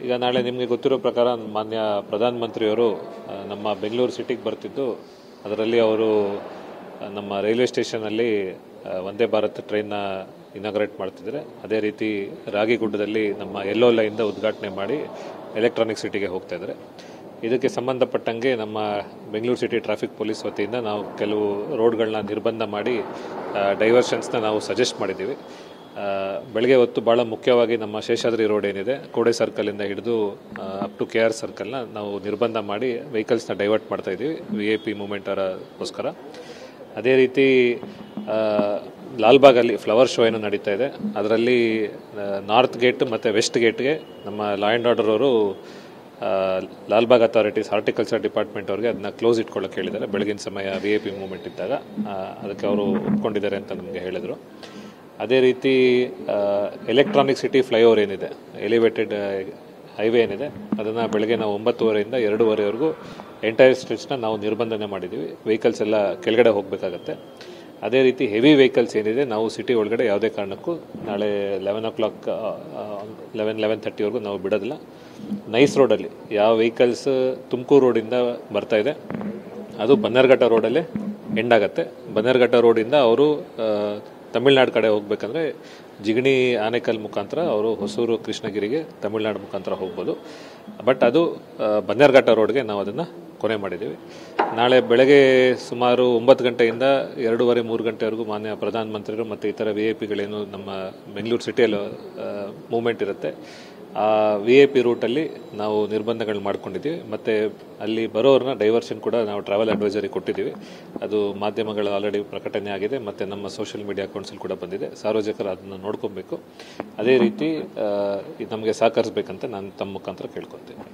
ಈಗ ನಾಳೆ ನಿಮಗೆ ಗೊತ್ತಿರೋ ಪ್ರಕಾರ ಮಾನ್ಯ ಪ್ರಧಾನಮಂತ್ರಿಯವರು ನಮ್ಮ ಬೆಂಗಳೂರು ಸಿಟಿಗೆ ಬರ್ತಿದ್ದು ಅದರಲ್ಲಿ ಅವರು ನಮ್ಮ ರೈಲ್ವೆ ಸ್ಟೇಷನಲ್ಲಿ ವಂದೇ ಭಾರತ್ ಟ್ರೈನ್ನ ಇನಾಗ್ರೇಟ್ ಮಾಡ್ತಿದ್ದಾರೆ. ಅದೇ ರೀತಿ ರಾಗಿಗುಡ್ಡದಲ್ಲಿ ನಮ್ಮ ಯೆಲ್ಲೋ ಲೈನ್ದ ಉದ್ಘಾಟನೆ ಮಾಡಿ ಎಲೆಕ್ಟ್ರಾನಿಕ್ ಸಿಟಿಗೆ ಹೋಗ್ತಾ ಇದ್ದಾರೆ. ಇದಕ್ಕೆ ಸಂಬಂಧಪಟ್ಟಂಗೆ ನಮ್ಮ ಬೆಂಗಳೂರು ಸಿಟಿ ಟ್ರಾಫಿಕ್ ಪೊಲೀಸ್ ವತಿಯಿಂದ ನಾವು ಕೆಲವು ರೋಡ್ಗಳನ್ನ ನಿರ್ಬಂಧ ಮಾಡಿ ಡೈವರ್ಷನ್ಸ್ನ ನಾವು ಸಜೆಸ್ಟ್ ಮಾಡಿದ್ದೀವಿ. ಬೆಳಗ್ಗೆ ಹೊತ್ತು ಭಾಳ ಮುಖ್ಯವಾಗಿ ನಮ್ಮ ಶೇಷಾದ್ರಿ ರೋಡ್ ಏನಿದೆ, ಕೋಡೆ ಸರ್ಕಲಿಂದ ಹಿಡಿದು ಅಪ್ ಟು KR ಸರ್ಕಲ್ನ ನಾವು ನಿರ್ಬಂಧ ಮಾಡಿ ವೆಹಿಕಲ್ಸ್ನ ಡೈವರ್ಟ್ ಮಾಡ್ತಾ ಇದ್ದೀವಿ VIP ಮೂಮೆಂಟರಗೋಸ್ಕರ. ಅದೇ ರೀತಿ ಲಾಲ್ಬಾಗಲ್ಲಿ ಫ್ಲವರ್ ಶೋ ಏನು ನಡೀತಾ ಇದೆ, ಅದರಲ್ಲಿ ನಾರ್ತ್ ಗೇಟ್ ಮತ್ತು ವೆಸ್ಟ್ ಗೇಟ್ಗೆ ನಮ್ಮ ಲಾ ಆ್ಯಂಡ್ ಆರ್ಡರ್ ಅವರು ಲಾಲ್ಬಾಗ್ ಅಥಾರಿಟೀಸ್ ಹಾರ್ಟಿಕಲ್ಚರ್ ಡಿಪಾರ್ಟ್ಮೆಂಟ್ ಅವ್ರಿಗೆ ಅದನ್ನ ಕ್ಲೋಸ್ ಇಟ್ಕೊಳ್ಳೋಕೆ ಹೇಳಿದ್ದಾರೆ. ಬೆಳಗಿನ ಸಮಯ VIP ಮೂಮೆಂಟ್ ಇದ್ದಾಗ ಅದಕ್ಕೆ ಅವರು ಒಪ್ಕೊಂಡಿದ್ದಾರೆ ಅಂತ ನಮಗೆ ಹೇಳಿದರು. ಅದೇ ರೀತಿ ಎಲೆಕ್ಟ್ರಾನಿಕ್ ಸಿಟಿ ಫ್ಲೈಓವರ್ ಏನಿದೆ, ಎಲಿವೇಟೆಡ್ ಹೈವೇ ಏನಿದೆ, ಅದನ್ನು ಬೆಳಗ್ಗೆ ನಾವು 9:30ಯಿಂದ 2:30ವರೆಗೂ ಎಂಟೈರ್ ಸ್ಟ್ರೆಚ್ನ ನಾವು ನಿರ್ಬಂಧನೆ ಮಾಡಿದ್ದೀವಿ. ವೆಹಿಕಲ್ಸ್ ಎಲ್ಲ ಕೆಳಗಡೆ ಹೋಗಬೇಕಾಗತ್ತೆ. ಅದೇ ರೀತಿ ಹೆವಿ ವೆಹಿಕಲ್ಸ್ ಏನಿದೆ ನಾವು ಸಿಟಿ ಒಳಗಡೆ ಯಾವುದೇ ಕಾರಣಕ್ಕೂ ನಾಳೆ 11 o'clock 11:30ವರೆಗೂ ನಾವು ಬಿಡೋದಿಲ್ಲ. ನೈಸ್ ರೋಡಲ್ಲಿ ಯಾವ ವೆಹಿಕಲ್ಸ್ ತುಮಕೂರು ರೋಡಿಂದ ಬರ್ತಾ ಇದೆ ಅದು ಬನ್ನರ್ಘಟ್ಟ ರೋಡಲ್ಲೇ ಎಂಡ್ ಆಗುತ್ತೆ. ಬನ್ನರ್ಘಟ್ಟ ರೋಡಿಂದ ಅವರು ತಮಿಳ್ನಾಡು ಕಡೆ ಹೋಗ್ಬೇಕಂದ್ರೆ ಜಿಗಣಿ ಆನೇಕಲ್ ಮುಖಾಂತರ ಅವರು ಹೊಸೂರು ಕೃಷ್ಣಗಿರಿಗೆ ತಮಿಳ್ನಾಡು ಮುಖಾಂತರ ಹೋಗ್ಬೋದು. ಬಟ್ ಅದು ಬನ್ನರ್ಘಟ್ಟ ರೋಡ್ಗೆ ನಾವು ಅದನ್ನು ಕೊನೆ ಮಾಡಿದ್ದೀವಿ. ನಾಳೆ ಬೆಳಗ್ಗೆ ಸುಮಾರು 9 ಗಂಟೆಯಿಂದ 2:30-3 ಗಂಟೆವರೆಗೂ ಮಾನ್ಯ ಪ್ರಧಾನಮಂತ್ರಿಗಳು ಮತ್ತು ಇತರ VIPಗಳೇನು ನಮ್ಮ ಬೆಂಗಳೂರು ಸಿಟಿಯಲ್ಲಿ ಮೂವ್ಮೆಂಟ್ ಇರುತ್ತೆ, ಆ VIP ರೂಟಲ್ಲಿ ನಾವು ನಿರ್ಬಂಧಗಳು ಮಾಡ್ಕೊಂಡಿದ್ದೀವಿ. ಮತ್ತು ಅಲ್ಲಿ ಬರೋರನ್ನ ಡೈವರ್ಷನ್ ಕೂಡ ನಾವು ಟ್ರಾವೆಲ್ ಅಡ್ವೈಸರಿ ಕೊಟ್ಟಿದ್ದೀವಿ. ಅದು ಮಾಧ್ಯಮಗಳು ಆಲ್ರೆಡಿ ಪ್ರಕಟಣೆ ಆಗಿದೆ ಮತ್ತು ನಮ್ಮ ಸೋಷಿಯಲ್ ಮೀಡಿಯಾ ಅಕೌಂಟ್ಸಲ್ಲಿ ಕೂಡ ಬಂದಿದೆ. ಸಾರ್ವಜನಿಕರು ಅದನ್ನು ನೋಡ್ಕೊಬೇಕು. ಅದೇ ರೀತಿ ನಮಗೆ ಸಹಕರಿಸಬೇಕಂತ ನಾನು ತಮ್ಮ ಮುಖಾಂತರ ಕೇಳ್ಕೊತೀನಿ.